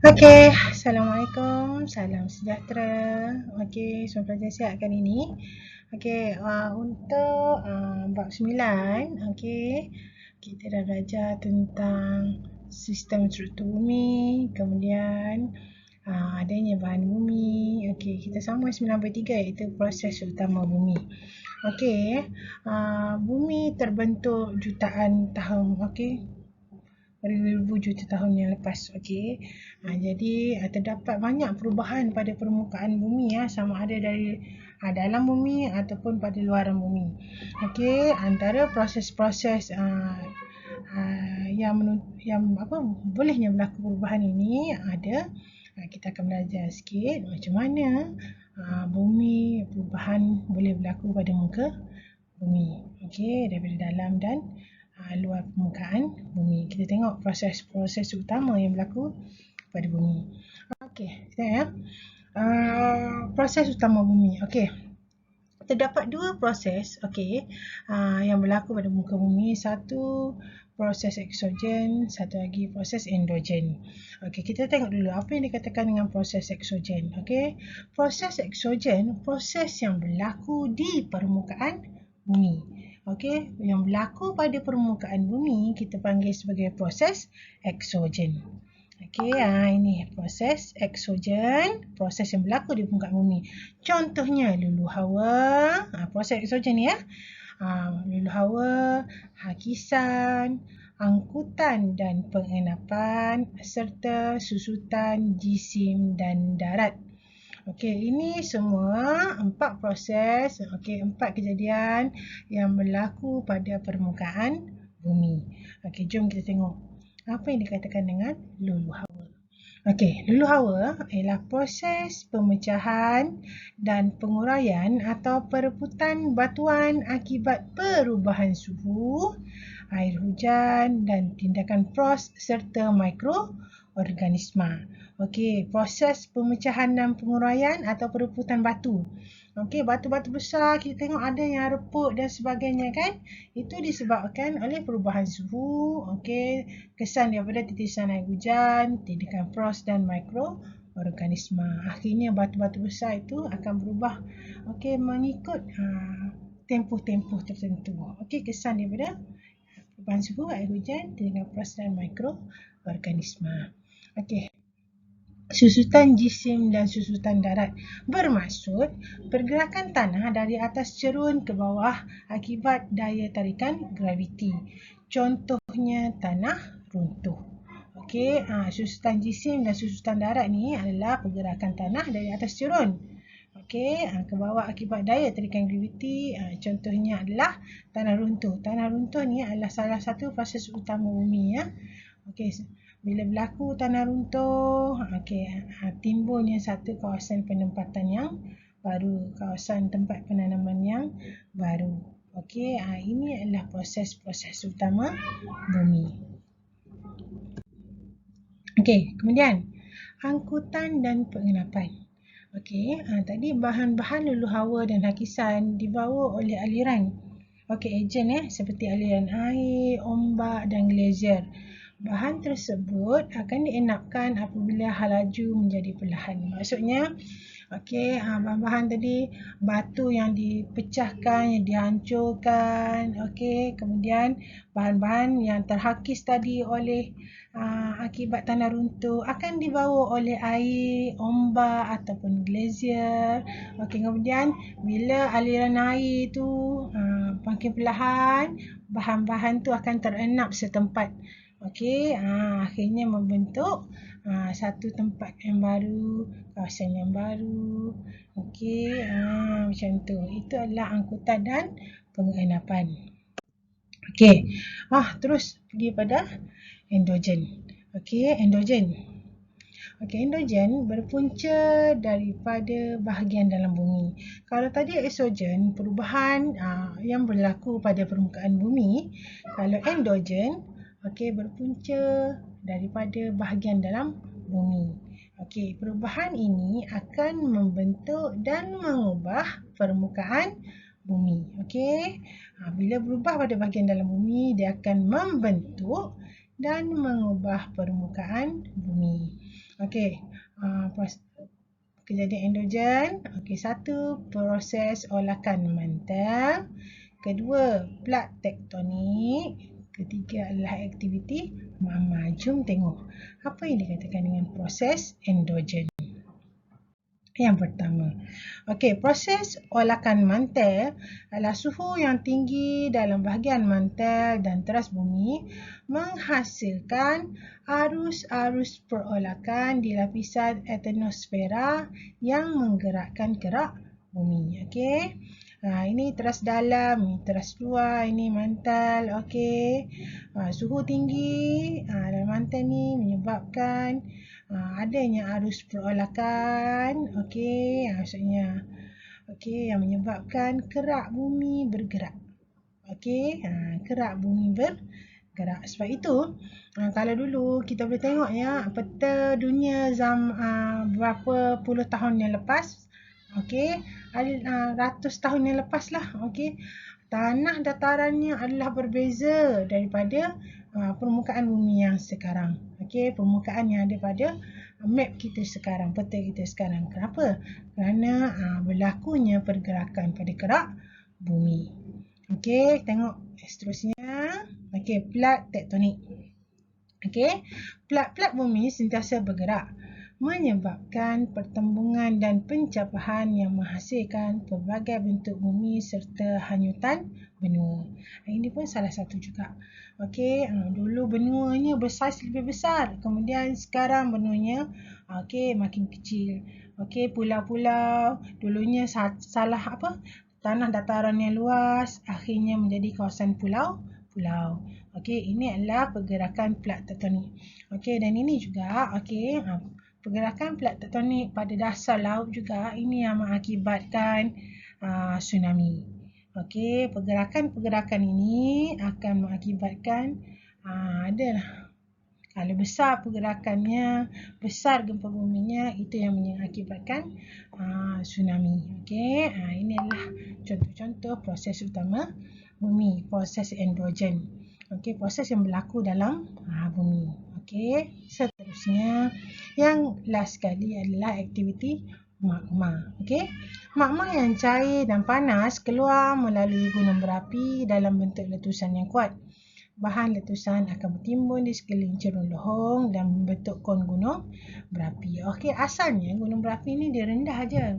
Okey, Assalamualaikum, salam sejahtera. Okey, semua pelajar sihat kali ini. Okey, untuk bab 9, okey, kita dah belajar tentang sistem struktur bumi, kemudian adanya bahan bumi. Okey, kita sambung 9.3 iaitu proses utama bumi. Okey, bumi terbentuk jutaan tahun, okey, beribu juta tahun yang lepas. Okey. Jadi terdapat banyak perubahan pada permukaan bumi sama ada dari dalam bumi ataupun pada luaran bumi. Okey, antara proses-proses yang bolehnya berlaku perubahan ini ada. Kita akan belajar sikit macam mana bumi perubahan boleh berlaku pada muka bumi. Okey, daripada dalam dan luar permukaan bumi. Kita tengok proses-proses utama yang berlaku pada bumi. Okey, tengok ya. Proses utama bumi. Okey. Terdapat dua proses yang berlaku pada muka bumi. Satu proses eksogen, satu lagi proses endogen. Okey, kita tengok dulu apa yang dikatakan dengan proses eksogen. Okey, proses eksogen proses yang berlaku di permukaan bumi. Okey, yang berlaku pada permukaan bumi kita panggil sebagai proses eksogen. Okey, ini proses eksogen, proses yang berlaku di permukaan bumi. Contohnya lulu hawa, proses eksogen ya. Lulu hawa, hakisan, angkutan dan pengenapan serta susutan jisim dan darat. Okey, ini semua 4 proses, okey, 4 kejadian yang berlaku pada permukaan bumi. Okey, jom kita tengok apa yang dikatakan dengan lulu hawa. Okey, lulu hawa ialah proses pemecahan dan penguraian atau perebutan batuan akibat perubahan suhu, air hujan dan tindakan frost serta mikroorganisma. Okey, proses pemecahan dan penguraian atau perebutan batu. Okey, batu-batu besar kita tengok ada yang reput dan sebagainya kan. Itu disebabkan oleh perubahan suhu, okey, kesan daripada titisan air hujan, tindakan frost dan mikroorganisma. Akhirnya batu-batu besar itu akan berubah okey mengikut tempoh-tempoh tertentu. Okey, kesan daripada perubahan suhu, air hujan, tindakan frost dan mikroorganisma. Okey. Susutan jisim dan susutan darat bermaksud pergerakan tanah dari atas cerun ke bawah akibat daya tarikan graviti. Contohnya tanah runtuh. Okey, susutan jisim dan susutan darat ni adalah pergerakan tanah dari atas cerun. Okey, ke bawah akibat daya tarikan graviti. Contohnya adalah tanah runtuh. Tanah runtuh ni adalah salah satu proses utama bumi ya. Okey, bila berlaku tanah runtuh, timbulnya satu kawasan penempatan yang baru, kawasan tempat penanaman yang baru. Okey, ini adalah proses-proses utama bumi. Okey, kemudian angkutan dan pengenapan. Okey, tadi bahan-bahan lulu hawa dan hakisan dibawa oleh aliran. Okey, ejen seperti aliran air, ombak dan glazier. Bahan tersebut akan dienapkan apabila halaju menjadi perlahan. Maksudnya, okey, bahan-bahan tadi, batu yang dipecahkan, yang dihancurkan, okey, kemudian bahan-bahan yang terhakis tadi oleh akibat tanah runtuh akan dibawa oleh air, ombak ataupun glazier. Okey, kemudian bila aliran air tu makin perlahan, bahan-bahan tu akan terenap setempat. Okey, akhirnya membentuk satu tempat yang baru, kawasan yang baru. Okey, macam tu. Itu adalah angkutan dan pengenapan. Okey, terus pergi pada endogen. Okey, endogen. Okey, endogen berpunca daripada bahagian dalam bumi. Kalau tadi eksogen, perubahan yang berlaku pada permukaan bumi. Kalau endogen, okey, berpunca daripada bahagian dalam bumi. Okey, perubahan ini akan membentuk dan mengubah permukaan bumi. Okey, bila berubah pada bahagian dalam bumi, dia akan membentuk dan mengubah permukaan bumi. Okey, kejadian endogen. Okey, satu, proses olakan mantel. Kedua, plak tektonik. Ketiga adalah aktiviti magma. Jom tengok apa yang dikatakan dengan proses endogen. Yang pertama, okey, proses olakan mantel adalah suhu yang tinggi dalam bahagian mantel dan teras bumi menghasilkan arus-arus perolakan di lapisan atmosfera yang menggerakkan kerak bumi. Okey. Ini teras dalam, ini teras luar, ini mantel. Okey. Suhu tinggi dalam mantel ni menyebabkan adanya arus perolakan, okey, maksudnya okey, yang menyebabkan kerak bumi bergerak. Okey, kerak bumi bergerak. Sebab itu, kalau dulu kita boleh tengok ya, peta dunia berapa puluh tahun yang lepas, okey, ratus tahun yang lepas lah, okey, tanah datarannya adalah berbeza daripada permukaan bumi yang sekarang. Okey, permukaan yang ada pada map kita sekarang, peta kita sekarang. Kenapa? Kerana berlakunya pergerakan pada kerak bumi. Okey, tengok seterusnya. Okey, plak tektonik. Okey, plak-plak bumi sentiasa bergerak menyebabkan pertembungan dan pencapahan yang menghasilkan pelbagai bentuk bumi serta hanyutan benua. Ini pun salah satu juga. Okey, dulu benuanya bersaiz lebih besar, kemudian sekarang benuanya makin kecil. Okey, pulau-pulau dulunya salah tanah dataran yang luas, akhirnya menjadi kawasan pulau-pulau. Okey, ini adalah pergerakan plak tektonik. Okey, dan ini juga pergerakan plak tektonik pada dasar laut juga, ini yang mengakibatkan tsunami. Okey, pergerakan-pergerakan ini akan mengakibatkan adalah kalau besar pergerakannya, besar gempa buminya, itu yang mengakibatkan tsunami. Okey, ini adalah contoh-contoh proses utama bumi, proses endogen. Okey, proses yang berlaku dalam bumi. Okey, seterusnya yang last sekali adalah aktiviti magma. Okey, magma yang cair dan panas keluar melalui gunung berapi dalam bentuk letusan yang kuat. Bahan letusan akan bertimbun di sekeliling cerun lohong dan membentuk kon gunung berapi. Okey, asalnya gunung berapi ni dia rendah aja.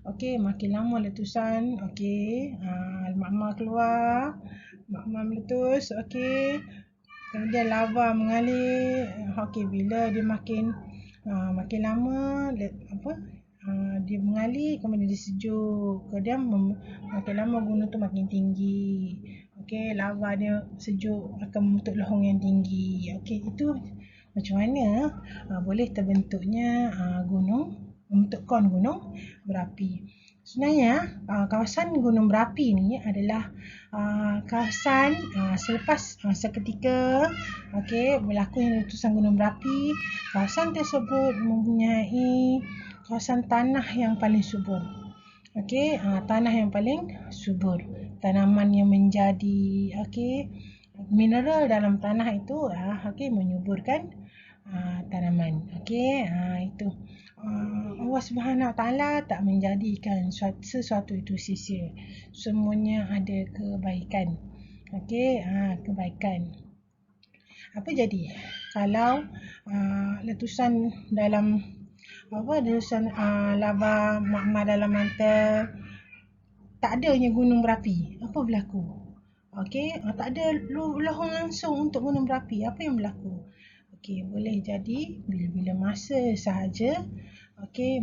Okey, makin lama letusan, okey, magma keluar, magma meletus, okey. Kemudian lava mengalir. Okey, bila dia makin lama dia mengalir, kemudian dia sejuk. Kemudian makin lama gunung tu makin tinggi. Okey, lava dia sejuk akan membentuk lohong yang tinggi. Okey, itu macam mana boleh terbentuknya gunung, membentuk kon gunung berapi. Sebenarnya kawasan gunung berapi ni adalah kawasan selepas seketika berlakunya letusan gunung berapi, kawasan tersebut mempunyai kawasan tanah yang paling subur. Okey, tanah yang paling subur. Tanaman yang menjadi mineral dalam tanah itu menyuburkan tanaman. Okey, itu Allah Subhanahu Wa Taala tak menjadikan sesuatu itu sia-sia. Semuanya ada kebaikan. Okey, kebaikan. Apa jadi kalau letusan dalam letusan lava magma dalam mantel, tak adanya gunung berapi, apa berlaku? Okey, tak ada lohong langsung untuk gunung berapi, apa yang berlaku? Okey, boleh jadi bila-bila masa sahaja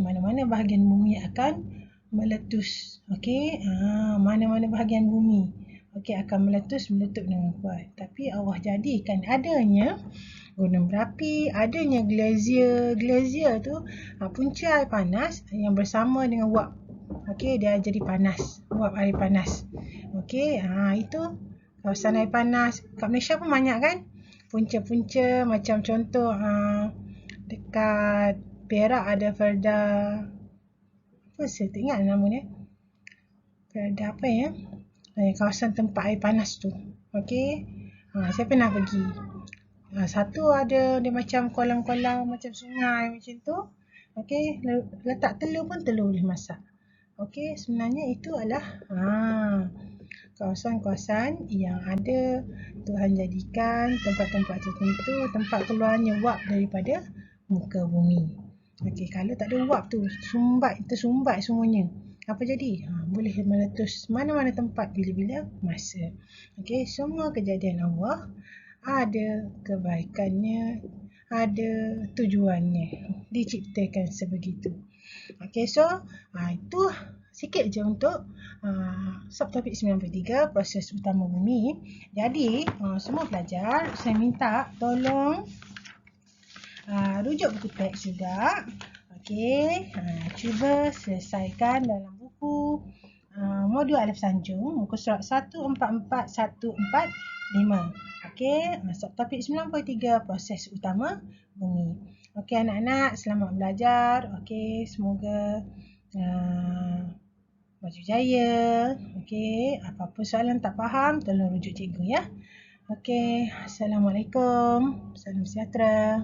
mana-mana bahagian bumi akan meletus. Okey, mana-mana bahagian bumi akan meletus, meletup dengan kuat. Tapi Allah jadikan adanya gunung berapi, adanya glacier. Glacier tu punca air panas yang bersama dengan wap. Okey, dia jadi panas, wap air panas. Okey, itu kawasan air panas. Kat Malaysia pun banyak kan? Punca-punca macam contoh dekat Perak ada Felda, apa saya tak ingat nama dia. Felda apa ya? Kawasan tempat air panas tu. Okey. Saya pernah pergi. Satu ada dia macam kolam-kolam macam sungai macam tu. Okey, letak telur pun telur boleh masak. Okey, sebenarnya itu adalah kawasan-kawasan yang ada Tuhan jadikan tempat-tempat tertentu, tempat keluarnya wap daripada muka bumi. Okey, kalau tak ada wap tu, tersumbat semuanya. Apa jadi? Boleh meletus mana-mana tempat bila-bila masa. Okey, semua kejadian Allah ada kebaikannya, ada tujuannya. Diciptakan sebegitu. Okey, so itu sikit je untuk subtopik 93, proses utama bumi. Jadi, semua pelajar, saya minta tolong rujuk buku teks juga. Okey, cuba selesaikan dalam buku modul Alif Sanjung, muka surat 144145. Okey, subtopik 93, proses utama bumi. Okey anak-anak, selamat belajar. Okey, semoga maju jaya. Okey, apa-apa soalan tak faham, tolong rujuk cikgu ya. Okey, Assalamualaikum. Salam sejahtera.